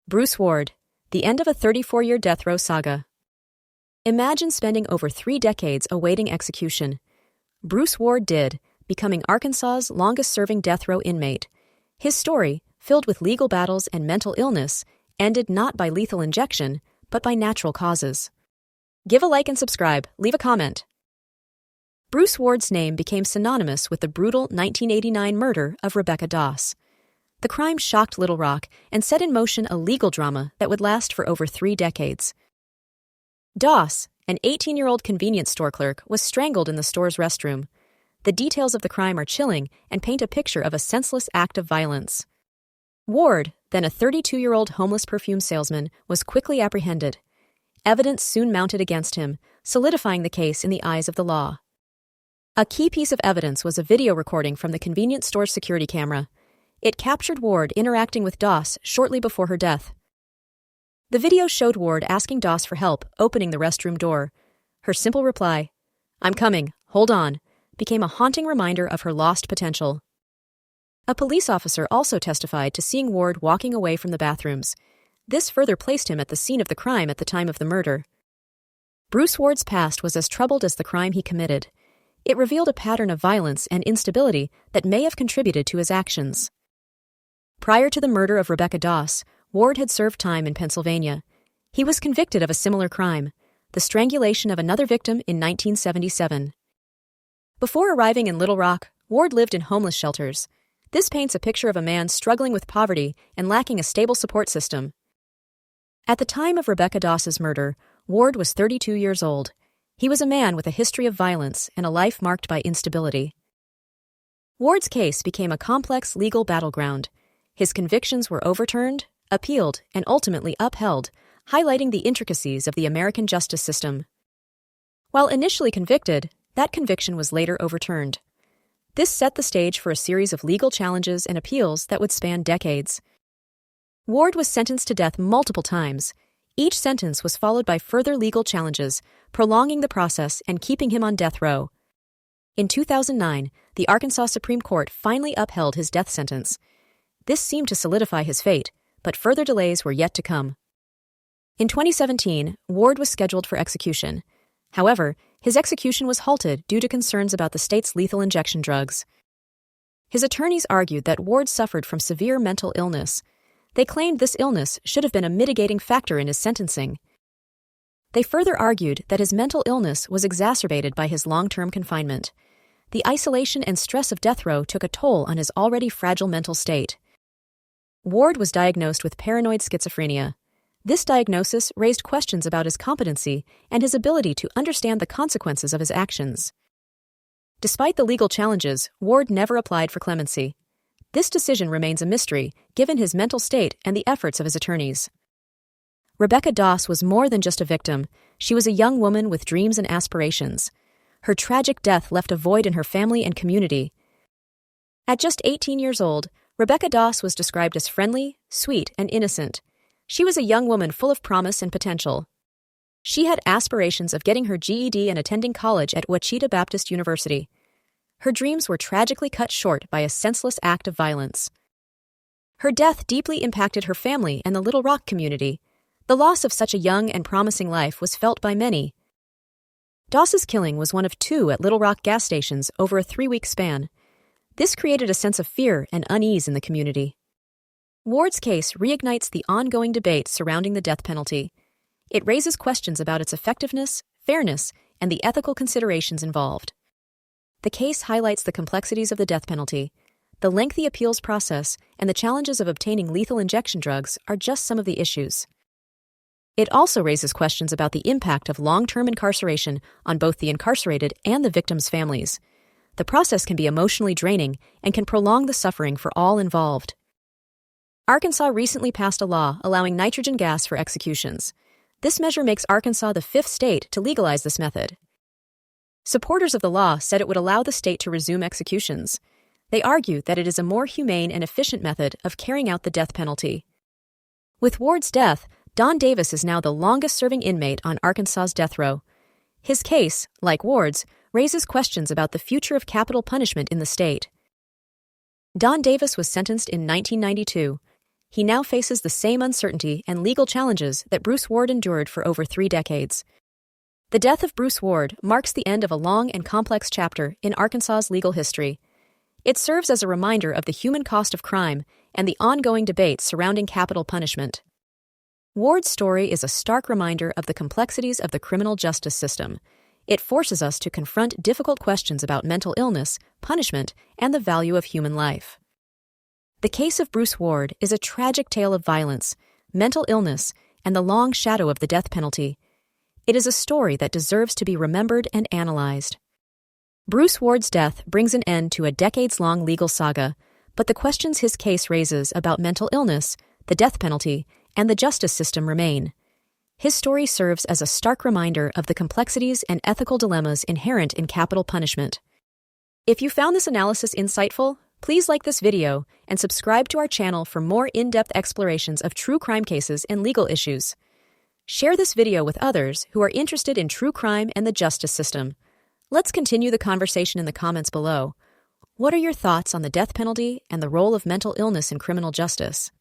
Bruce Ward, the end of a 34-year death row saga. Imagine spending over 3 decades awaiting execution. Bruce Ward did, becoming Arkansas's longest-serving death row inmate. His story, filled with legal battles and mental illness, ended not by lethal injection, but by natural causes. Give a like and subscribe, leave a comment. Bruce Ward's name became synonymous with the brutal 1989 murder of Rebecca Doss. The crime shocked Little Rock and set in motion a legal drama that would last for over 3 decades. Doss, an 18-year-old convenience store clerk, was strangled in the store's restroom. The details of the crime are chilling and paint a picture of a senseless act of violence. Ward, then a 32-year-old homeless perfume salesman, was quickly apprehended. Evidence soon mounted against him, solidifying the case in the eyes of the law. A key piece of evidence was a video recording from the convenience store's security camera. It captured Ward interacting with Doss shortly before her death. The video showed Ward asking Doss for help opening the restroom door. Her simple reply, "I'm coming, hold on," became a haunting reminder of her lost potential. A police officer also testified to seeing Ward walking away from the bathrooms. This further placed him at the scene of the crime at the time of the murder. Bruce Ward's past was as troubled as the crime he committed. It revealed a pattern of violence and instability that may have contributed to his actions. Prior to the murder of Rebecca Doss, Ward had served time in Pennsylvania. He was convicted of a similar crime, the strangulation of another victim in 1977. Before arriving in Little Rock, Ward lived in homeless shelters. This paints a picture of a man struggling with poverty and lacking a stable support system. At the time of Rebecca Doss's murder, Ward was 32 years old. He was a man with a history of violence and a life marked by instability. Ward's case became a complex legal battleground. His convictions were overturned, appealed, and ultimately upheld, highlighting the intricacies of the American justice system. While initially convicted, that conviction was later overturned. This set the stage for a series of legal challenges and appeals that would span decades. Ward was sentenced to death multiple times. Each sentence was followed by further legal challenges, prolonging the process and keeping him on death row. In 2009, the Arkansas Supreme Court finally upheld his death sentence. This seemed to solidify his fate, but further delays were yet to come. In 2017, Ward was scheduled for execution. However, his execution was halted due to concerns about the state's lethal injection drugs. His attorneys argued that Ward suffered from severe mental illness. They claimed this illness should have been a mitigating factor in his sentencing. They further argued that his mental illness was exacerbated by his long-term confinement. The isolation and stress of death row took a toll on his already fragile mental state. Ward was diagnosed with paranoid schizophrenia. This diagnosis raised questions about his competency and his ability to understand the consequences of his actions. Despite the legal challenges, Ward never applied for clemency. This decision remains a mystery, given his mental state and the efforts of his attorneys. Rebecca Doss was more than just a victim. She was a young woman with dreams and aspirations. Her tragic death left a void in her family and community. At just 18 years old, Rebecca Doss was described as friendly, sweet, and innocent. She was a young woman full of promise and potential. She had aspirations of getting her GED and attending college at Ouachita Baptist University. Her dreams were tragically cut short by a senseless act of violence. Her death deeply impacted her family and the Little Rock community. The loss of such a young and promising life was felt by many. Doss's killing was one of 2 at Little Rock gas stations over a 3-week span. This created a sense of fear and unease in the community. Ward's case reignites the ongoing debate surrounding the death penalty. It raises questions about its effectiveness, fairness, and the ethical considerations involved. The case highlights the complexities of the death penalty. The lengthy appeals process and the challenges of obtaining lethal injection drugs are just some of the issues. It also raises questions about the impact of long-term incarceration on both the incarcerated and the victims' families. The process can be emotionally draining and can prolong the suffering for all involved. Arkansas recently passed a law allowing nitrogen gas for executions. This measure makes Arkansas the 5th state to legalize this method. Supporters of the law said it would allow the state to resume executions. They argue that it is a more humane and efficient method of carrying out the death penalty. With Ward's death, Don Davis is now the longest-serving inmate on Arkansas's death row. His case, like Ward's, raises questions about the future of capital punishment in the state. Don Davis was sentenced in 1992. he now faces the same uncertainty and legal challenges that Bruce Ward endured for over 3 decades. The death of Bruce Ward marks the end of a long and complex chapter in Arkansas's legal history. It serves as a reminder of the human cost of crime and the ongoing debate surrounding capital punishment. Ward's story is a stark reminder of the complexities of the criminal justice system. It forces us to confront difficult questions about mental illness, punishment, and the value of human life. The case of Bruce Ward is a tragic tale of violence, mental illness, and the long shadow of the death penalty. It is a story that deserves to be remembered and analyzed. Bruce Ward's death brings an end to a decades-long legal saga, but the questions his case raises about mental illness, the death penalty, and the justice system remain. His story serves as a stark reminder of the complexities and ethical dilemmas inherent in capital punishment. If you found this analysis insightful, please like this video and subscribe to our channel for more in-depth explorations of true crime cases and legal issues. Share this video with others who are interested in true crime and the justice system. Let's continue the conversation in the comments below. What are your thoughts on the death penalty and the role of mental illness in criminal justice?